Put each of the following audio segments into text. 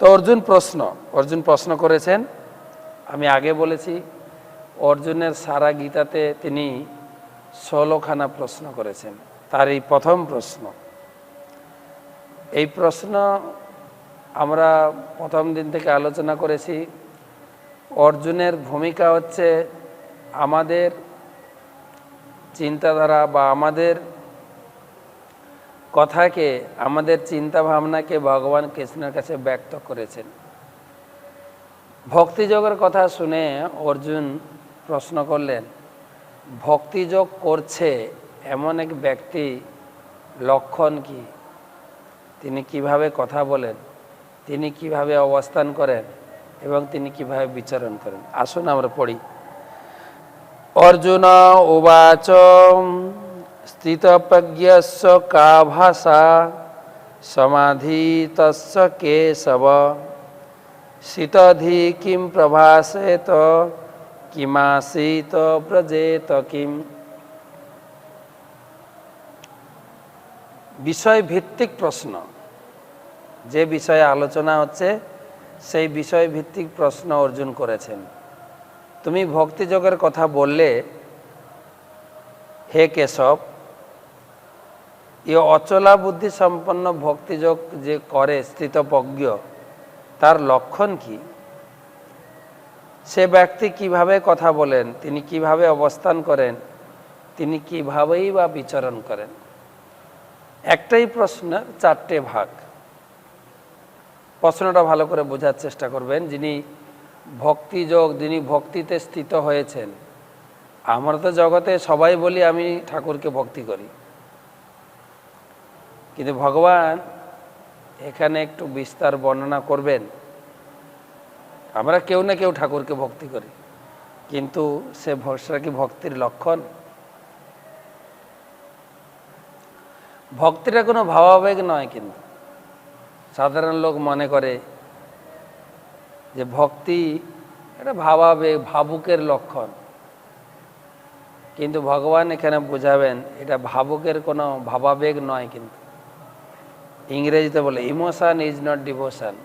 তো অর্জুন প্রশ্ন করেছেন। আমি আগে বলেছি অর্জুনের সারা গীতাতে তিনি 16খানা প্রশ্ন করেছেন। তার এই প্রথম প্রশ্ন। এই প্রশ্ন আমরা প্রথম দিন থেকে আলোচনা করেছি। অর্জুনের ভূমিকা হচ্ছে আমাদের চিন্তাধারা বা আমাদের কথাকে, আমাদের চিন্তা ভাবনাকে ভগবান কৃষ্ণের কাছে ব্যক্ত করেছেন। ভক্তিযোগের কথা শুনে অর্জুন প্রশ্ন করলেন, ভক্তিযোগ করছে এমন এক ব্যক্তি লক্ষণ কি? তিনি কিভাবে কথা বলেন, তিনি কিভাবে অবস্থান করেন এবং তিনি কিভাবে বিচরণ করেন। আসুন আমরা পড়ি। অর্জুন উবাচ স্থিতপ্রজ্ঞস্য কা ভাষা সমাধিতস্য কেশব শীতধি কিম প্রভাসেত কিমাসীত ব্রজেত কিম। বিষয়ভিত্তিক প্রশ্ন, যে বিষয়ে আলোচনা হচ্ছে সেই বিষয়ভিত্তিক প্রশ্ন অর্জুন করেছেন। তুমি ভক্তিযোগের কথা বললে হে কেশব, এ অচলা বুদ্ধি সম্পন্ন ভক্তিযোগ যে করে স্থিতপ্রজ্ঞ, তার লক্ষণ কি? সে ব্যক্তি কিভাবে কথা বলেন, তিনি কিভাবে অবস্থান করেন, তিনি কিভাবেই বা বিচরণ করেন। একটাই প্রশ্নের 4টে ভাগ। প্রশ্নটা ভালো করে বোঝার চেষ্টা করবেন। যিনি ভক্তিযোগ, যিনি ভক্তিতে স্থিত হয়েছেন, আমরা তো জগতে সবাই বলি আমি ঠাকুরকে ভক্তি করি, কিন্তু ভগবান এখানে একটু বিস্তার বর্ণনা করবেন। আমরা কেউ না কেউ ঠাকুরকে ভক্তি করি, কিন্তু সে ভরসা কি ভক্তির লক্ষণ? ভক্তিটা কোনো ভাবাবেগ নয়। কিন্তু সাধারণ লোক মনে করে যে ভক্তি এটা ভাবাবেগ, ভাবুকের লক্ষণ। কিন্তু ভগবান এখানে বোঝাবেন এটা ভাবুকের কোনো ভাবাবেগ নয়। কিন্তু ইংরেজিতে বলে ইমোশন ইজ নট ডিভোশন।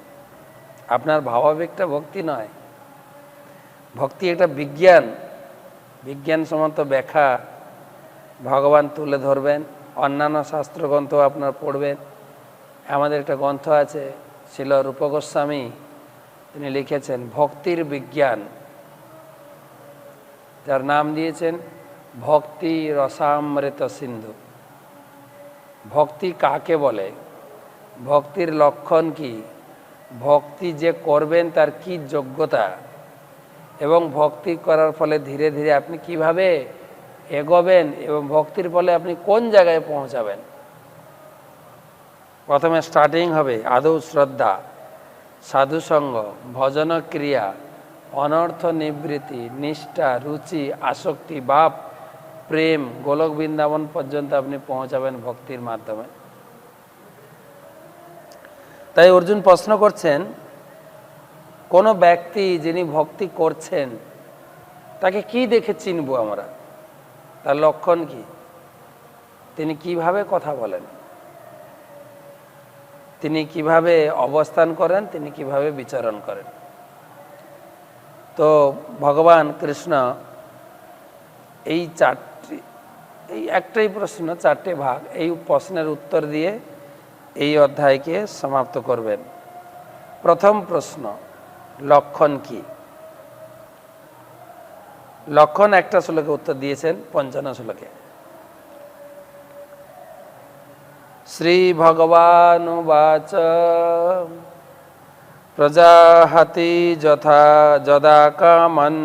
আপনার ভাবাবেগটা ভক্তি নয়। ভক্তি একটা বিজ্ঞান, বিজ্ঞানসম্মত ব্যাখ্যা ভগবান তুলে ধরবেন। অন্যান্য শাস্ত্রগ্রন্থ আপনার পড়বেন। আমাদের একটা গ্রন্থ আছে, ছিল রূপ গোস্বামী, তিনি লিখেছেন ভক্তির বিজ্ঞান, যার নাম দিয়েছেন ভক্তি রসামৃত সিন্ধু। ভক্তি কাকে বলে, ভক্তির লক্ষণ কি, ভক্তি যে করবেন তার কি যোগ্যতা, এবং ভক্তি করার ফলে ধীরে ধীরে আপনি কিভাবে এগোবেন এবং ভক্তির ফলে আপনি কোন জায়গায় পৌঁছাবেন। প্রথমে স্টার্টিং হবে আদৌ শ্রদ্ধা, সাধুসঙ্গ, ভজন ক্রিয়া, অনর্থ নিবৃত্তি, নিষ্ঠা, রুচি, আসক্তি, ভাব, প্রেম, গোলক বৃন্দাবন পর্যন্ত আপনি পৌঁছাবেন ভক্তির মাধ্যমে। তাই অর্জুন প্রশ্ন করছেন, কোনো ব্যক্তি যিনি ভক্তি করছেন তাকে কি দেখে চিনব আমরা, তার লক্ষণ কি, তিনি কিভাবে কথা বলেন, তিনি কিভাবে অবস্থান করেন, তিনি কিভাবে বিচরণ করেন। তো ভগবান কৃষ্ণ এই একটাই প্রশ্ন 4টে ভাগ, এই প্রশ্নের উত্তর দিয়ে এই অধ্যায়কে সমাপ্ত করবেন। প্রথম প্রশ্ন, লক্ষণ কি? লক্ষণ একটা শ্লোকে উত্তর দিয়েছেন 55 শ্লোকে। শ্রী ভগবানুবাচ প্রজাহতি যথা যদা কামন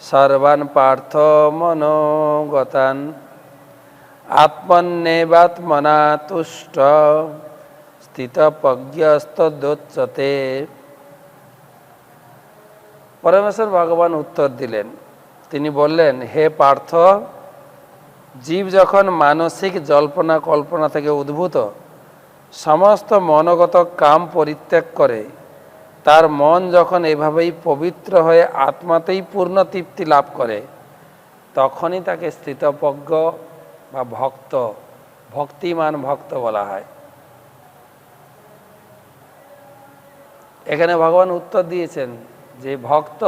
সর্বান পার্থ মনোগতান আত্মন্যেবাত্মনা তুষ্ট স্থিতপ্রজ্ঞস্তদোচ্যতে। পরমেশ্বর ভগবান উত্তর দিলেন, তিনি বললেন, হে পার্থ, জীব যখন মানসিক জল্পনা কল্পনা থেকে উদ্ভূত সমস্ত মনোগত কাম পরিত্যাগ করে, তার মন যখন এভাবেই পবিত্র হয়ে আত্মাতেই পূর্ণ তৃপ্তি লাভ করে, তখনই তাকে স্থিতপ্রজ্ঞ বা ভক্ত, ভক্তিমান ভক্ত বলা হয়। এখানে ভগবান উত্তর দিয়েছেন যে ভক্ত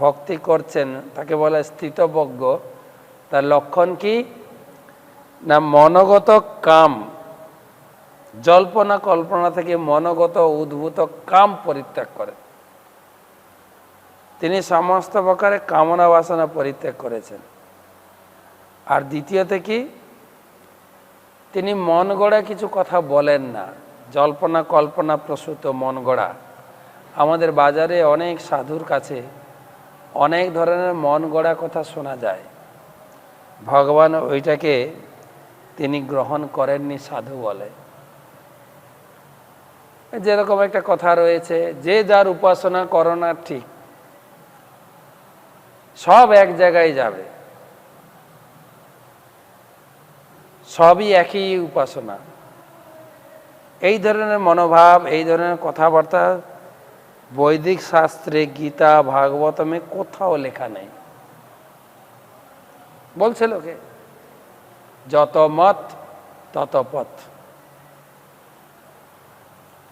ভক্তি করছেন তাকে বলে স্থিতপ্রজ্ঞ। তার লক্ষণ কি না, মনোগত কাম, জল্পনা কল্পনা থেকে মনোগত উদ্ভূত কাম পরিত্যাগ করে। তিনি সমস্ত প্রকারের কামনা বাসনা পরিত্যাগ করেছেন। আর দ্বিতীয়তে কি, তিনি মন গড়া কিছু কথা বলেন না, জল্পনা কল্পনা প্রসূত মন গড়া। আমাদের বাজারে অনেক সাধুর কাছে অনেক ধরনের মন গড়া কথা শোনা যায়। ভগবান ওইটাকে তিনি গ্রহণ করেননি, সাধু বলে। যেরকম একটা কথা রয়েছে, যে যার উপাসনা করো না ঠিক, সব এক জায়গায় যাবে, সবই একই উপাসনা। এই ধরনের মনোভাব, এই ধরনের কথাবার্তা বৈদিক শাস্ত্রে, গীতা ভাগবতমে কোথাও লেখা নেই। বলছে লোকে যত মত তত পথ,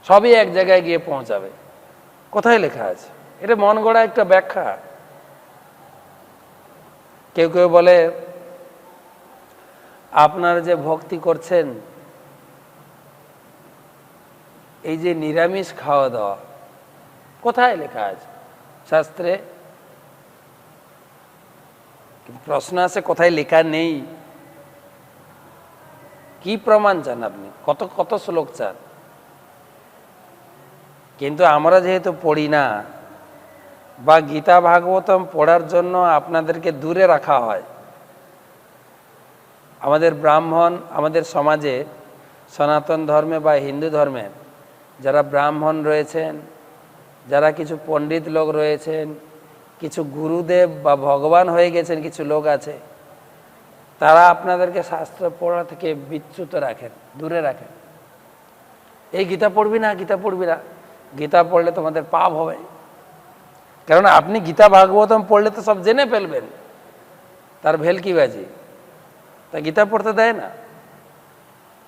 সবই এক জায়গায় গিয়ে পৌঁছাবে। কোথায় লেখা আছে? এটা মন গড়া একটা ব্যাখ্যা। কেউ কেউ বলে আপনারা যে ভক্তি করছেন, এই যে নিরামিষ খাওয়া দাওয়া, কোথায় লেখা আছে শাস্ত্রে? প্রশ্ন আছে কোথায় লেখা নেই। কি প্রমাণ চান আপনি? কত কত শ্লোক চান? কিন্তু আমরা যেহেতু পড়ি না, বা গীতা ভাগবতম পড়ার জন্য আপনাদেরকে দূরে রাখা হয়। আমাদের ব্রাহ্মণ, আমাদের সমাজে সনাতন ধর্মে বা হিন্দু ধর্মে যারা ব্রাহ্মণ রয়েছেন, যারা কিছু পণ্ডিত লোক রয়েছেন, কিছু গুরুদেব বা ভগবান হয়ে গেছেন কিছু লোক আছে, তারা আপনাদেরকে শাস্ত্র পড়া থেকে বিচ্যুত রাখেন, দূরে রাখেন। এই গীতা পড়বি না, গীতা পড়বি না, গীতা পড়লে তোমাদের পাপ হবে। কেননা আপনি গীতা ভাগবতম পড়লে তো সব জেনে ফেলবেন, তার ভেলকিবাজি। তা গীতা পড়তে দেয় না।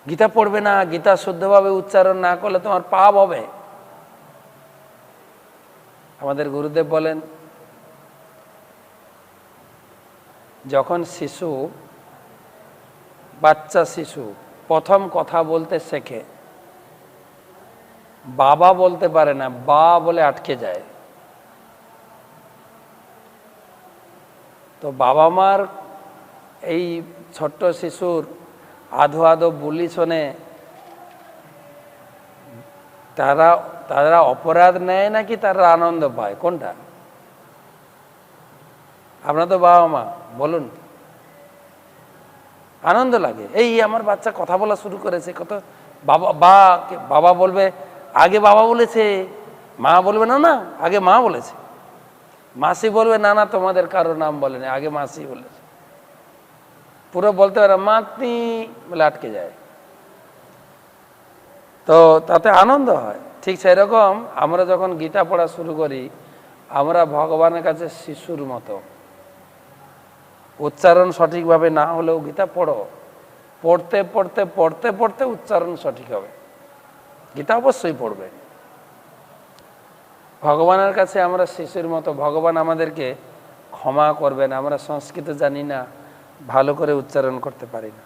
গীতা পড়বে না, গীতা শুদ্ধভাবে উচ্চারণ না করলে তোমার পাপ হবে। আমাদের গুরুদেব বলেন, যখন শিশু, বাচ্চা শিশু প্রথম কথা বলতে শেখে, বাবা বলতে পারে না, বা বলে আটকে যায়। তো বাবা মার এই ছোট্ট শিশুর আধো আধো বুলি শোনে তারা অপরাধ নেয় নাকি তারা আনন্দ পায়? কোনটা? আপনার তো বাবা মা, বলুন। আনন্দ লাগে, এই আমার বাচ্চা কথা বলা শুরু করেছে, কত বাবা বলবে, আগে বাবা বলেছে, মা বলবে না না আগে মা বলেছে, মাসি বলবে না না তোমাদের কারো নাম বলেনি, আগে মাসি বলেছে। পুরো বলতে পারে মাতনি বলে আটকে যায়। তো তাতে আনন্দ হয়। ঠিক সেরকম আমরা যখন গীতা পড়া শুরু করি, আমরা ভগবানের কাছে শিশুর মতো। উচ্চারণ সঠিকভাবে না হলেও গীতা পড়ো, পড়তে পড়তে পড়তে পড়তে উচ্চারণ সঠিক হবে। গীতা অবশ্যই পড়বে। ভগবানের কাছে আমরা শিশুর মতো, ভগবান আমাদেরকে ক্ষমা করবেন। আমরা সংস্কৃত জানি না, ভালো করে উচ্চারণ করতে পারি না,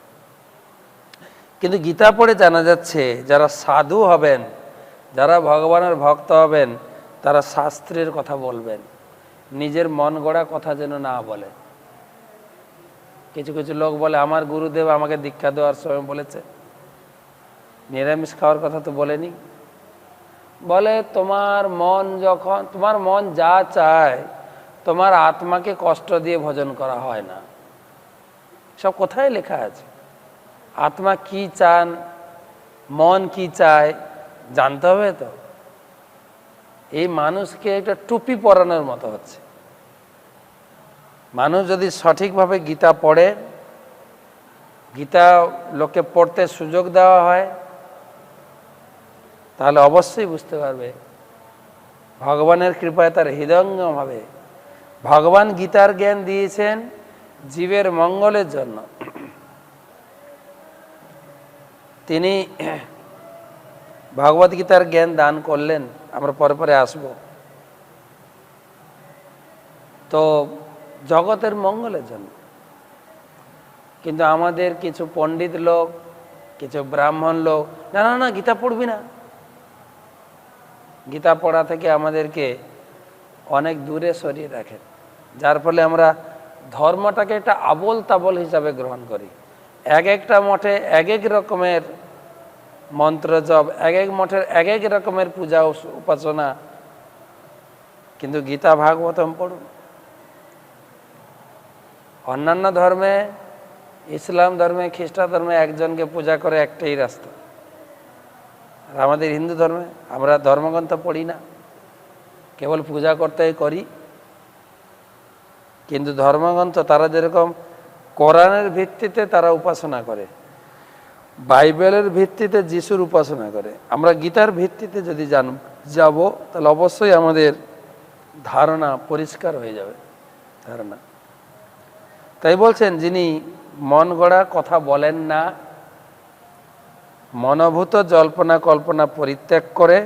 কিন্তু গীতা পড়ে জানা যাচ্ছে যারা সাধু হবেন, যারা ভগবানের ভক্ত হবেন, তারা শাস্ত্রের কথা বলবেন, নিজের মন গড়া কথা যেন না বলে। কিছু কিছু লোক বলে আমার গুরুদেব আমাকে দীক্ষা দেওয়ার সময় বলেছে নিরামিষ খাওয়ার কথা তো বলেনি। বলে তোমার মন যা চায়, তোমার আত্মাকে কষ্ট দিয়ে ভজন করা হয় না। সব কোথায় লেখা আছে? আত্মা কি চান, মন কি চায় জানতে হবে তো। এই মানুষকে একটা টুপি পরানোর মতো হচ্ছে। মানুষ যদি সঠিকভাবে গীতা পড়ে, গীতা লোককে পড়তে সুযোগ দেওয়া হয়, তাহলে অবশ্যই বুঝতে পারবে ভগবানের কৃপায় তার হৃদয়ঙ্গম হবে। ভগবান গীতার জ্ঞান দিয়েছেন জীবের মঙ্গলের জন্য। তিনি ভগবত গীতার জ্ঞান দান করলেন, আমরা পরে পরে আসব। তো জগতের মঙ্গলের জন্য। কিন্তু আমাদের কিছু পণ্ডিত লোক, কিছু ব্রাহ্মণ লোক, না না না গীতা পড়বি না, গীতা পড়া থেকে আমাদেরকে অনেক দূরে সরিয়ে রাখেন, যার ফলে আমরা ধর্মটাকে একটা আবোল তাবোল হিসাবে গ্রহণ করি। এক একটা মঠে এক এক রকমের মন্ত্র জপ, এক এক মঠের এক এক রকমের পূজা উপাসনা, কিন্তু গীতা ভাগবতম পড়ুন। অন্যান্য ধর্মে, ইসলাম ধর্মে, খ্রিস্টান ধর্মে একজনকে পূজা করে একটাই রাস্তা, আর আমাদের হিন্দু ধর্মে আমরা ধর্মগ্রন্থ পড়ি না, কেবল পূজা করতেই করি। কিন্তু ধর্মগ্রন্থ তারা যেরকম কোরআনের ভিত্তিতে তারা উপাসনা করে, বাইবেলের ভিত্তিতে যিশুর উপাসনা করে, আমরা গীতার ভিত্তিতে যদি যাব তাহলে অবশ্যই আমাদের ধারণা পরিষ্কার হয়ে যাবে। ধারণা তাই বলছেন, যিনি মন গড়া কথা বলেন না, মনোভূত জল্পনা কল্পনা পরিত্যাগ করে,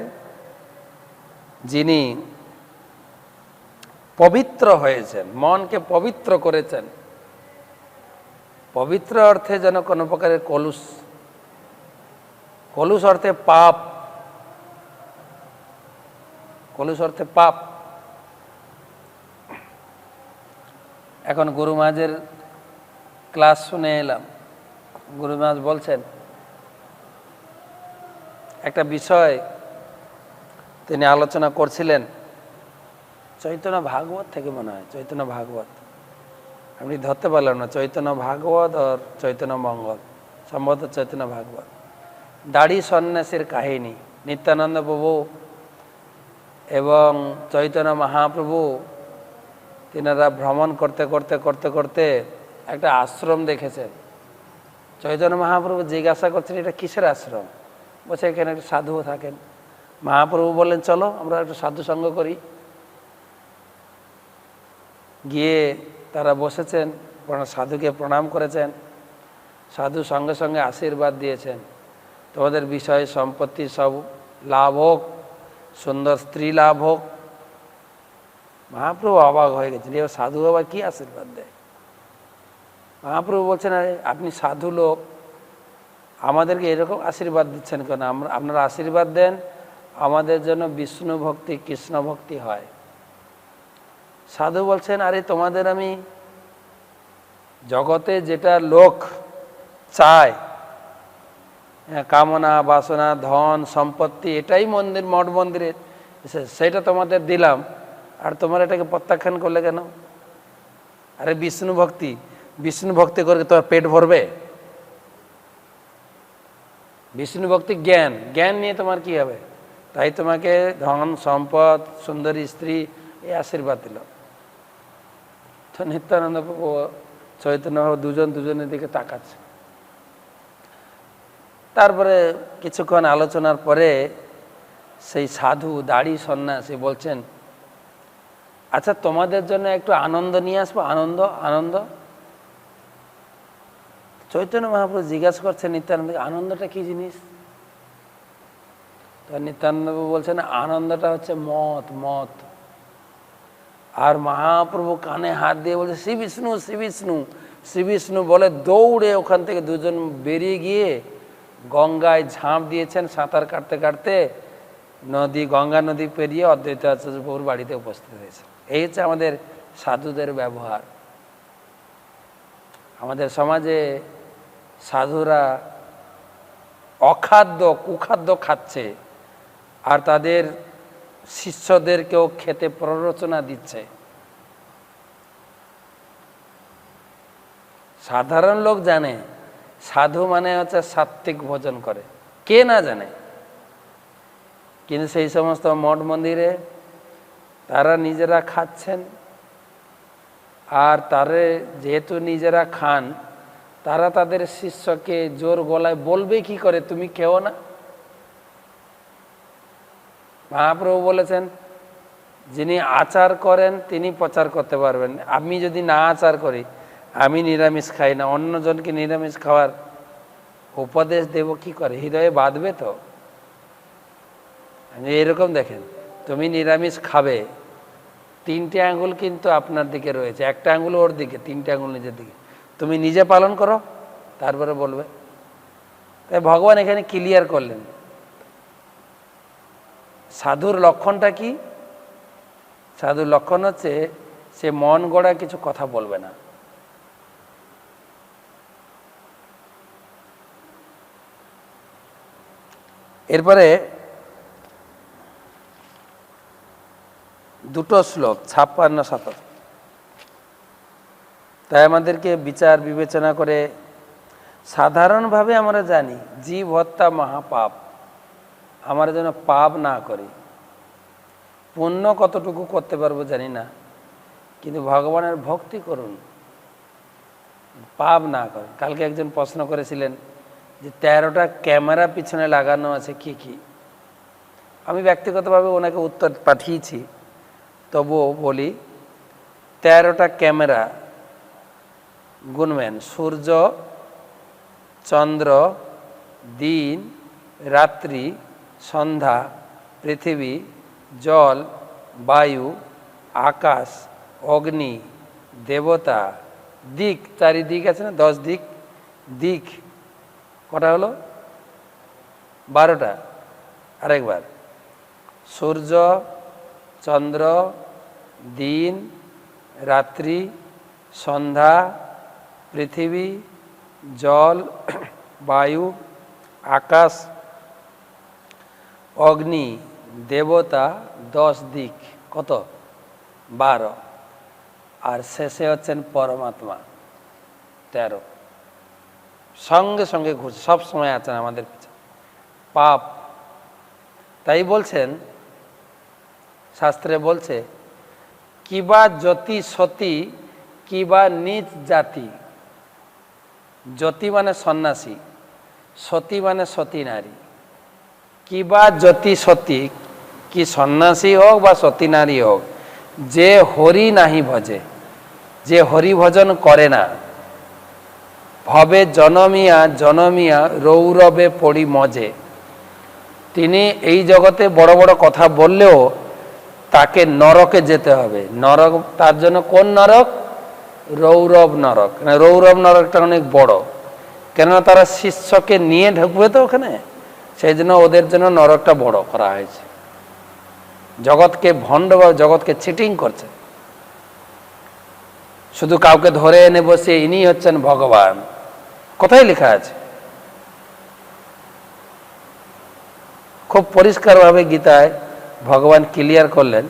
যিনি পবিত্র হয়েছেন, মনকে পবিত্র করেছেন। পবিত্র অর্থে যেন কোনো প্রকারের কলুষ, কলুষ অর্থে পাপ, কলুষ অর্থে পাপ। এখন গুরু মহারাজের ক্লাস শুনে এলাম, গুরু মহারাজ বলছেন একটা বিষয় তিনি আলোচনা করছিলেন, চৈতন্য ভাগবত থেকে মনে হয়, চৈতন্য ভাগবত, আমি ধরতে পারলাম না, চৈতন্য ভাগবত আর চৈতন্য মঙ্গল, সম্ভবত চৈতন্য ভাগবত। দাড়ি সন্ন্যাসীর কাহিনী, নিত্যানন্দ প্রভু এবং চৈতন্য মহাপ্রভু তিনারা ভ্রমণ করতে করতে করতে করতে একটা আশ্রম দেখেছেন। চৈতন্য মহাপ্রভু জিজ্ঞাসা করছেন এটা কিসের আশ্রম, বলছে এখানে একটা সাধুও থাকেন। মহাপ্রভু বললেন চলো আমরা একটু সাধু সঙ্গ করি। গিয়ে তারা বসেছেন, সাধুকে প্রণাম করেছেন, সাধু সঙ্গে সঙ্গে আশীর্বাদ দিয়েছেন, তোমাদের বিষয় সম্পত্তি সব লাভ হোক, সুন্দর স্ত্রী লাভ হোক। মহাপ্রভু অবাক হয়ে গেছেন, এবার সাধু আবার কি আশীর্বাদ দেয়। মহাপ্রভু বলছেন আরে আপনি সাধু লোক, আমাদেরকে এরকম আশীর্বাদ দিচ্ছেন কেন? আপনারা আশীর্বাদ দেন আমাদের জন্য বিষ্ণু ভক্তি কৃষ্ণ ভক্তি হয়। সাধু বলছেন আরে তোমাদের আমি জগতে যেটা লোক চায়, কামনা বাসনা ধন সম্পত্তি, এটাই মন্দির মঠ মন্দিরের, সেটা তোমাদের দিলাম, আর তোমার এটাকে প্রত্যাখ্যান করলে কেন? আরে বিষ্ণু ভক্তি, বিষ্ণু ভক্তি করে তোমার পেট ভরবে? বিষ্ণু ভক্তি জ্ঞান, জ্ঞান নিয়ে তোমার কি হবে? তাই তোমাকে ধন সম্পদ সুন্দরী স্ত্রী এই আশীর্বাদ দিল। তো নিত্যানন্দ প্রভু চৈতন্য দুজনের দিকে তাকাচ্ছে। তারপরে কিছুক্ষণ আলোচনার পরে সেই সাধু দাড়ি সন্ন্যাসী বলছেন আচ্ছা তোমাদের জন্য একটু আনন্দ নিয়ে আসবো, আনন্দ আনন্দ। চৈতন্য মহাপ্রভু জিজ্ঞাসা করছেন নিত্যানন্দ আনন্দটা কি জিনিস? তো নিত্যানন্দ বলছেন আনন্দটা হচ্ছে মত, মত। আর মহাপ্রভু কানে হাত দিয়ে বলছে শ্রী বিষ্ণু শ্রী বিষ্ণু শ্রী বিষ্ণু বলে দৌড়ে ওখান থেকে দুজন বেরিয়ে গিয়ে গঙ্গায় ঝাঁপ দিয়েছেন, সাঁতার কাটতে কাটতে নদী, গঙ্গা নদী পেরিয়ে অদ্বৈত আচার্য প্রভুর বাড়িতে উপস্থিত হয়েছে। এই হচ্ছে আমাদের সাধুদের ব্যবহার। আমাদের সমাজে সাধুরা অখাদ্য কুখাদ্য খাচ্ছে, আর তাদের শিষ্যদেরকেও খেতে প্ররোচনা দিচ্ছে। সাধারণ লোক জানে সাধু মানে হচ্ছে সাত্ত্বিক ভোজন করে, কে না জানে? কিন্তু সেই সমস্ত মঠ মন্দিরে তারা নিজেরা খাচ্ছেন, আর তারে যেহেতু নিজেরা খান, তারা তাদের শিষ্যকে জোর গলায় বলবে কি করে তুমি খেও না? মহাপ্রভু বলেছেন যিনি আচার করেন তিনি প্রচার করতে পারবেন। আমি যদি না আচার করি, আমি নিরামিষ খাই না, অন্যজনকে নিরামিষ খাওয়ার উপদেশ দেব কি করে? হৃদয়ে বাঁধবে তো। এরকম দেখেন, তুমি নিরামিষ খাবে, 3টে আঙ্গুল কিন্তু আপনার দিকে রয়েছে, একটা আঙ্গুল ওর দিকে, 3টে আঙ্গুল নিজের দিকে। তুমি নিজে পালন করো, তারপরে বলবে। তাই ভগবান এখানে ক্লিয়ার করলেন সাধুর লক্ষণটা কি। সাধুর লক্ষণ হচ্ছে সে মন গড়া কিছু কথা বলবে না। এরপরে দুটো শ্লোক 56-57। তাই আমাদেরকে বিচার বিবেচনা করে সাধারণভাবে আমরা জানি জীব হত্যা মহাপাপ, আমরা যেন পাপ না করি। পুণ্য কতটুকু করতে পারবো জানি না, কিন্তু ভগবানের ভক্তি করুন, পাপ না করুন। কালকে একজন প্রশ্ন করেছিলেন যে 13টা ক্যামেরা পিছনে লাগানো আছে কি কি। আমি ব্যক্তিগতভাবে ওনাকে উত্তর পাঠিয়েছি, তবুও বলি 13টা ক্যামেরা গুনবেন: সূর্য, চন্দ্র, দিন, রাত্রি, সন্ধ্যা, পৃথিবী, জল, বায়ু, আকাশ, অগ্নি, দেবতা, দিক, চারিদিক আছে না, 10 দিক। দিক কটা হলো? 12টা। আরেকবার: সূর্য, চন্দ্র, দিন, রাত্রি, সন্ধ্যা, পৃথিবী, জল, বায়ু, আকাশ, অগ্নি, দেবতা, 10 দিক। কত? 12। আর শেষে হচ্ছেন পরমাত্মা, 13। সঙ্গে সঙ্গে ঘুরছে, সব সময় আছেন আমাদের পিছনে। পাপ, তাই বলছেন, শাস্ত্রে বলছে কিবা জ্যোতি সতী কিবা নিজ জাতি। জ্যোতি মানে সন্ন্যাসী, সতী মানে সতী নারী। কিবা জ্যোতি সতী, কি সন্ন্যাসী হোক বা সতী নারী হোক, যে হরি নাহি ভজে, যে হরি ভজন করে না, ভবে জনমিয়া জনমিয়া রৌরবে পড়ি মজে। তিনি এই জগতে বড় বড় কথা বললেও তাকে নরকে যেতে হবে। নরক, তার জন্য কোন নরক? রৌরব নরক। রৌরব নরকটা অনেক বড়, কেননা তারা শিষ্যকে নিয়ে ঢুকবে তো ওখানে, সেই জন্য ওদের জন্য নরকটা বড় করা হয়েছে। জগৎকে ভণ্ড বা জগৎকে চিটিং করছে, শুধু কাউকে ধরে এনে বসে ইনি হচ্ছেন ভগবান। কোথায় লেখা আছে? খুব পরিষ্কারভাবে গীতায় ভগবান ক্লিয়ার করলেন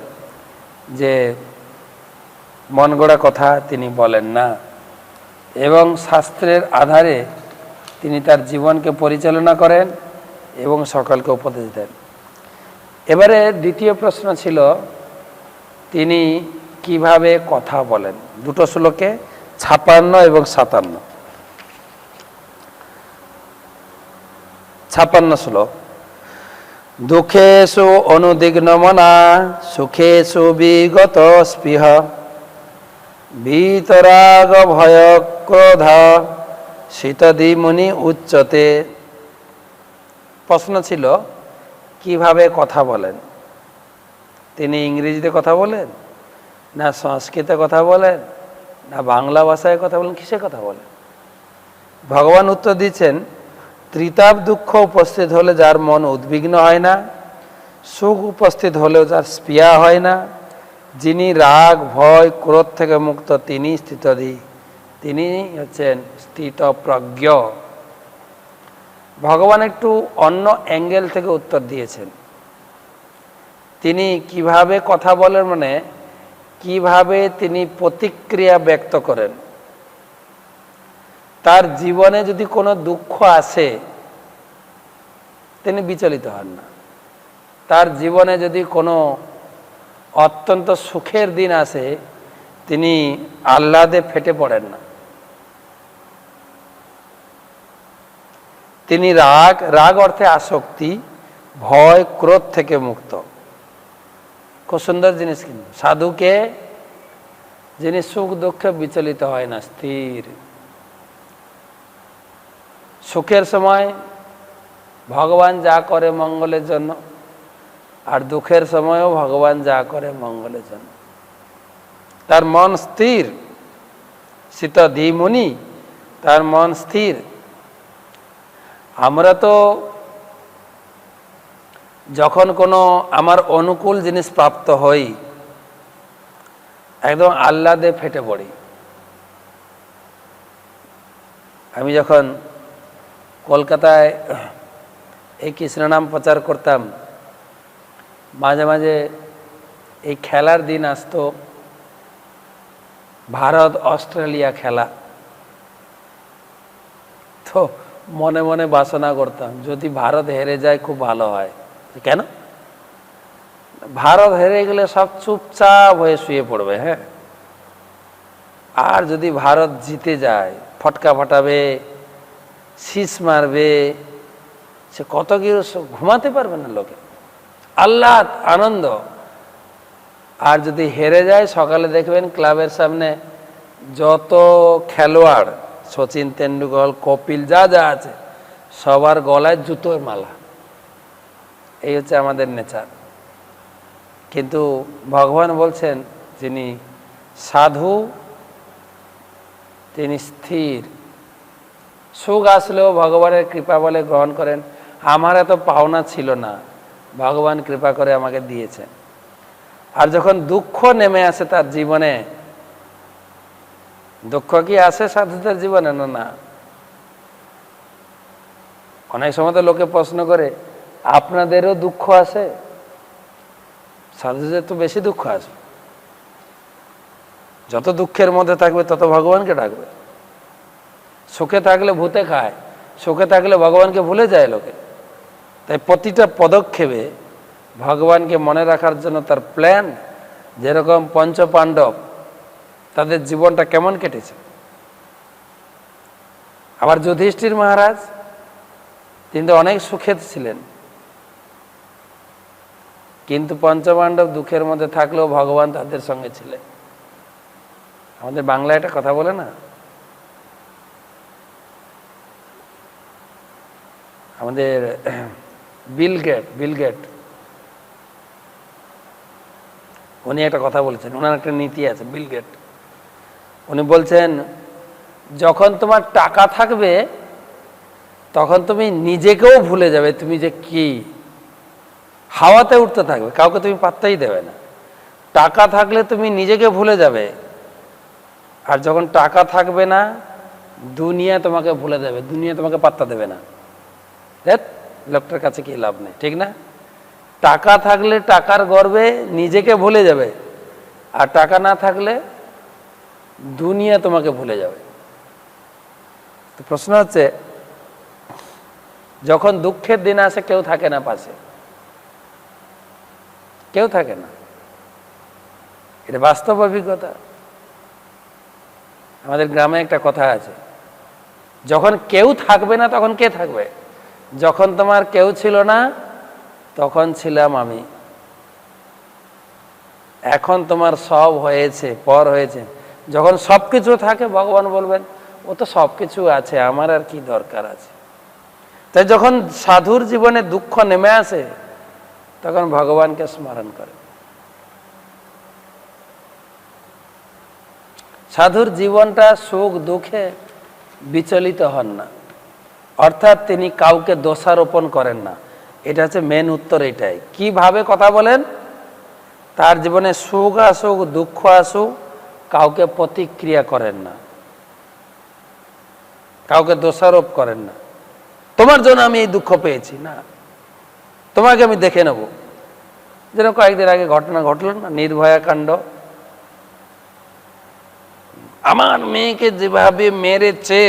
যে মন গড়া কথা তিনি বলেন না, এবং শাস্ত্রের আধারে তিনি তার জীবনকে পরিচালনা করেন এবং সকলকে উপদেশ দেন। এবারে দ্বিতীয় প্রশ্ন ছিল তিনি কিভাবে কথা বলেন। দুটো শ্লোকে 56 এবং 57। 56 শ্লোক: দুঃখেষু অনুদিগ্ন মনা সুখেষু বিগত স্পৃহ বিতরাগ ভয় ক্রোধ শীতদি মুনি উচ্চতে। প্রশ্ন ছিল কিভাবে কথা বলেন। তিনি ইংরেজিতে কথা বলেন, না সংস্কৃতে কথা বলেন, না বাংলা ভাষায় কথা বলেন, কিসে কথা বলেন? ভগবান উত্তর দিচ্ছেন, ত্রিতাপ দুঃখ উপস্থিত হলে যার মন উদ্বিগ্ন হয় না, সুখ উপস্থিত হলেও যার স্পৃহা হয় না, যিনি রাগ ভয় ক্রোধ থেকে মুক্ত তিনি স্থিতধী, তিনি হচ্ছেন স্থিতপ্রজ্ঞ। ভগবান একটু অন্য অ্যাঙ্গেল থেকে উত্তর দিয়েছেন। তিনি কিভাবে কথা বলেন মানে কিভাবে তিনি প্রতিক্রিয়া ব্যক্ত করেন। তার জীবনে যদি কোনো দুঃখ আসে তিনি বিচলিত হন না, তার জীবনে যদি কোনো অত্যন্ত সুখের দিন আসে তিনি আহ্লাদে ফেটে পড়েন না। তিনি রাগ অর্থে আসক্তি, ভয় ক্রোধ থেকে মুক্ত। খুব সুন্দর জিনিস, কিন্তু সাধুকে যিনি সুখ দুঃখে বিচলিত হয় না, স্থির। সুখের সময় ভগবান যা করে মঙ্গলের জন্য, আর দুঃখের সময়ও ভগবান যা করে মঙ্গলের জন্য। তার মন স্থির, সীতা ধীমুনি, তার মন স্থির। আমরা তো যখন কোনো আমার অনুকূল জিনিস প্রাপ্ত হই একদম আহ্লাদে ফেটে পড়ি। আমি যখন কলকাতায় এই কৃষ্ণনাম প্রচার করতাম, মাঝে মাঝে এই খেলার দিন আসতো, ভারত অস্ট্রেলিয়া খেলা, তো মনে মনে বাসনা করতাম যদি ভারত হেরে যায় খুব ভালো হয়। কেন? ভারত হেরে গেলে সব চুপচাপ হয়ে শুয়ে পড়বে। হ্যাঁ, আর যদি ভারত জিতে যায় ফটকা ফাটাবে, শীষ মারবে, সে কত কি ঘুমাতে পারবে না লোকে, আহ্লাদ আনন্দ। আর যদি হেরে যায় সকালে দেখবেন ক্লাবের সামনে যত খেলোয়াড়, সচিন তেন্ডুলকর, কপিল, যা যা আছে সবার গলায় জুতোর মালা। এই হচ্ছে আমাদের নেচার। কিন্তু ভগবান বলছেন যিনি সাধু তিনি স্থির, সুখ আসলেও ভগবানের কৃপা বলে গ্রহণ করেন। আমার এত পাওনা ছিল না, ভগবান কৃপা করে আমাকে দিয়েছেন। আর যখন দুঃখ নেমে আসে তার জীবনে, দুঃখ কি আসে সাধুদের জীবনে? না, না। অনেক সময় তো লোকে প্রশ্ন করে আপনাদেরও দুঃখ আসে? সাধুদের তো বেশি দুঃখ আসবে। যত দুঃখের মধ্যে থাকবে তত ভগবানকে ডাকবে। সুখে থাকলে ভূতে খায়, সুখে থাকলে ভগবানকে ভুলে যায় লোকে। তাই প্রতিটা পদক্ষেপে ভগবানকে মনে রাখার জন্য তার প্ল্যান। যেরকম পঞ্চপাণ্ডব, তাদের জীবনটা কেমন কেটেছে। আবার যুধিষ্ঠির মহারাজ, তিনি তো অনেক সুখে ছিলেন, কিন্তু পঞ্চপাণ্ডব দুঃখের মধ্যে থাকলেও ভগবান তাদের সঙ্গে ছিলেন। আমাদের বাংলায় একটা কথা বলে না, আমাদের বিল গেট উনি একটা কথা বলেছেন, ওনার একটা নীতি আছে। বিল গেট উনি বলছেন, যখন তোমার টাকা থাকবে তখন তুমি নিজেকেও ভুলে যাবে তুমি যে কি, হাওয়াতে উঠতে থাকবে, কাউকে তুমি পাত্তাই দেবে না। টাকা থাকলে তুমি নিজেকে ভুলে যাবে, আর যখন টাকা থাকবে না দুনিয়া তোমাকে ভুলে দেবে, দুনিয়া তোমাকে পাত্তা দেবে না। দেখ লোকটার কাছে কি লাভ নেই, ঠিক না? টাকা থাকলে টাকার গর্বে নিজেকে ভুলে যাবে, আর টাকা না থাকলে দুনিয়া তোমাকে ভুলে যাবে। তো প্রশ্ন হচ্ছে, যখন দুঃখের দিন আসে কেউ থাকে না পাশে, কেউ থাকে না। এটা বাস্তব অভিজ্ঞতা। আমাদের গ্রামে একটা কথা আছে, যখন কেউ থাকবে না তখন কে থাকবে? যখন তোমার কেউ ছিল না তখন ছিলাম আমি। এখন তোমার সব হয়েছে, পর হয়েছে। যখন সবকিছু থাকে ভগবান বলবেন ও তো সবকিছু আছে, আমার আর কি দরকার আছে। তাই যখন সাধুর জীবনে দুঃখ নেমে আসে তখন ভগবানকে স্মরণ করে। সাধুর জীবনটা সুখ দুঃখে বিচলিত হন না, অর্থাৎ তিনি কাউকে দোষারোপণ করেন না। এটা হচ্ছে মেন উত্তর। এটাই কিভাবে কথা বলেন, তার জীবনে সুখ আসুক দুঃখ আসুক কাউকে প্রতিক্রিয়া করেন না, কাউকে দোষারোপ করেন না। তোমার জন্য আমি এই দুঃখ পেয়েছি না, তোমাকে আমি দেখে নেব। যেন কয়েকদিন আগে ঘটনা ঘটল না, নির্ভয়া কাণ্ড। আমার মেয়েকে যেভাবে মেরেছে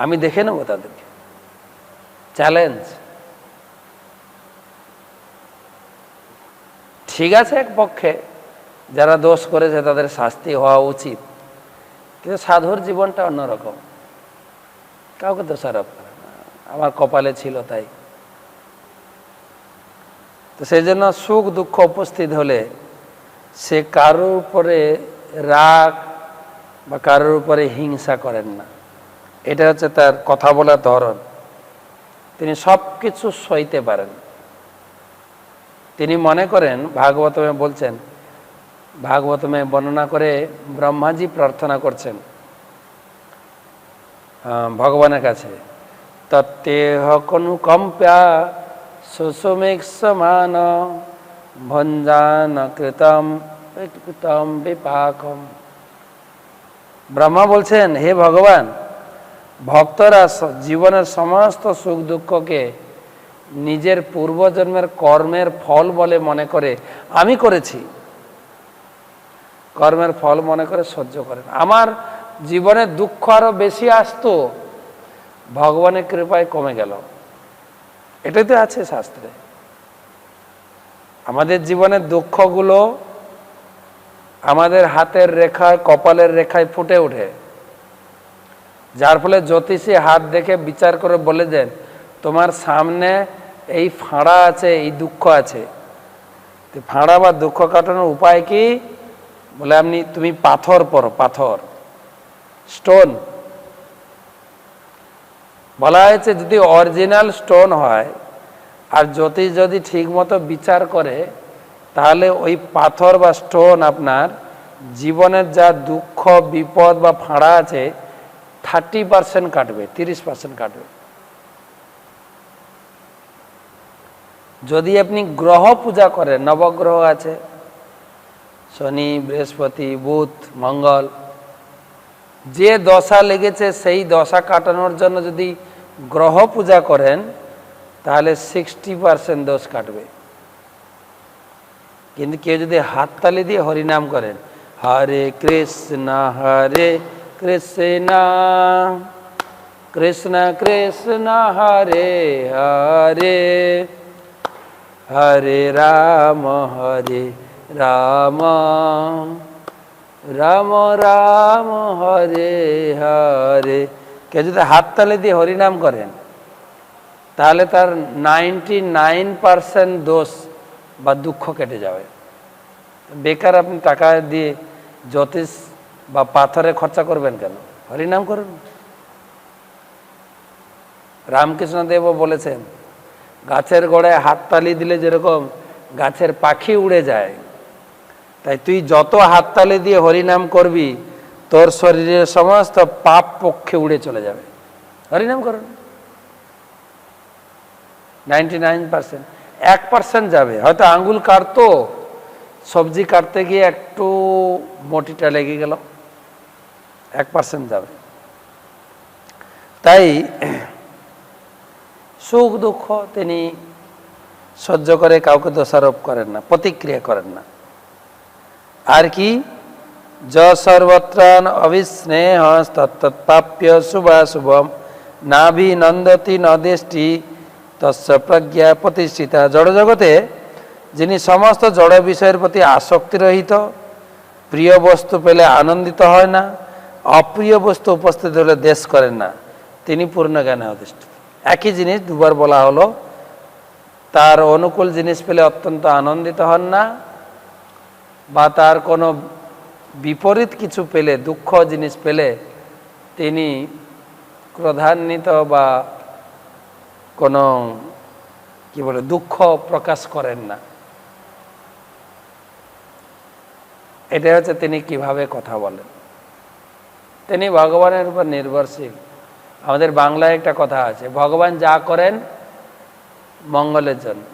আমি দেখে নেব তাদেরকে, চ্যালেঞ্জ। ঠিক আছে, এক পক্ষে যারা দোষ করেছে তাদের শাস্তি হওয়া উচিত, কিন্তু সাধুর জীবনটা অন্যরকম। কাউকে দোষারোপ করে না, আমার কপালে ছিল তাই। তো সেই জন্য সুখ দুঃখ উপস্থিত হলে সে কারোর উপরে রাগ বা কারোর উপরে হিংসা করেন না। এটা হচ্ছে তার কথা বলার ধরন। তিনি সব কিছু সইতে পারেন। তিনি মনে করেন, ভাগবতমে বলছেন, ভাগবতমে বর্ণনা করে ব্রহ্মাজি প্রার্থনা করছেন ভগবানের কাছে, তত্তেহ কনুকম্প্যা সুষুমেক সমান ভঞ্জান কৃতম কৃতম বিপাকম। ব্রহ্মা বলছেন, হে ভগবান, ভক্তরা জীবনের সমস্ত সুখ দুঃখকে নিজের পূর্বজন্মের কর্মের ফল বলে মনে করে আমি করেছি, কর্মের ফল মনে করে সহ্য করেন। আমার জীবনে দুঃখ আরো বেশি আসতো, ভগবানের কৃপায় কমে গেল। এটাই তো আছে শাস্ত্রে। আমাদের জীবনের দুঃখগুলো আমাদের হাতের রেখায়, কপালের রেখায় ফুটে ওঠে, যার ফলে জ্যোতিষী হাত দেখে বিচার করে বলে দেন, তোমার সামনে এই ফাঁড়া আছে, এই দুঃখ আছে। ফাঁড়া বা দুঃখ কাটানোর উপায় কি? বলে তুমি পাথর পরো, পাথর, স্টোন। বলা হয়েছে যদি অরিজিনাল স্টোন হয় আর জ্যোতিষ যদি ঠিক মতো বিচার করে, তাহলে ওই পাথর বা স্টোন আপনার জীবনের যা দুঃখ বিপদ বা ফাঁড়া আছে 30% কাটবে, 30% কাটবে। যদি আপনি গ্রহ পূজা করেন, নবগ্রহ আছে, শনি, বৃহস্পতি, বুধ, মঙ্গল, যে দশা লেগেছে সেই দশা কাটানোর জন্য যদি গ্রহ পূজা করেন, তাহলে 60% দোষ কাটবে। কিন্তু কেউ যদি হাততালি দিয়ে হরিনাম করেন, হরে কৃষ্ণ কৃষ্ণ কৃষ্ণ কৃষ্ণ হরে হরে হরে রাম রাম রাম হরে হরে, কেউ যদি হাততালি দিয়ে হরিনাম করেন, তাহলে তার 99% দোষ বা দুঃখ কেটে যাবে। বেকার আপনি টাকা দিয়ে জ্যোতিষ বা পাথরে খরচা করবেন কেন? হরিনাম করুন। রামকৃষ্ণ দেবও বলেছেন, গাছের গোড়ায় হাততালি দিলে যেরকম গাছের পাখি উড়ে যায়, তাই তুই যত হাততালি দিয়ে হরিনাম করবি, তোর শরীরের সমস্ত পাপ পক্ষে উড়ে চলে যাবে। হরিনাম করুন। 99%, 1% যাবে। হয়তো আঙ্গুল কাটতো, সবজি কাটতে গিয়ে একটু মটিটা লেগে গেল, 1% যাবে। তাই সুখ দুঃখ তিনি সহ্য করে কাউকে দোষারোপ করেন না, প্রতিক্রিয়া করেন না। আর কি, য সর্বত্রান অবিস্নেহ তৎপ্রাপ্য শুভাশুভম নাভিনন্দতি নদেষ্টি তস্য প্রজ্ঞা প্রতিষ্ঠিতা। জড়জগতে যিনি সমস্ত জড় বিষয়ের প্রতি আসক্তি রহিত, প্রিয় বস্তু পেলে আনন্দিত হয় না, অপ্রিয় বস্তু উপস্থিত হলে দেশ করেন না, তিনি পূর্ণ জ্ঞানে অধিষ্ঠিত। একই জিনিস দুবার বলা হলো। তার অনুকূল জিনিস পেলে অত্যন্ত আনন্দিত হন না, বা তার কোনো বিপরীত কিছু পেলে, দুঃখ জিনিস পেলে তিনি ক্রোধান্বিত বা কোনো কি বলে দুঃখ প্রকাশ করেন না। এটা হচ্ছে তিনি কিভাবে কথা বলেন। তিনি ভগবানের উপর নির্ভরশীল। আমাদের বাংলায় একটা কথা আছে, ভগবান যা করেন মঙ্গলের জন্য।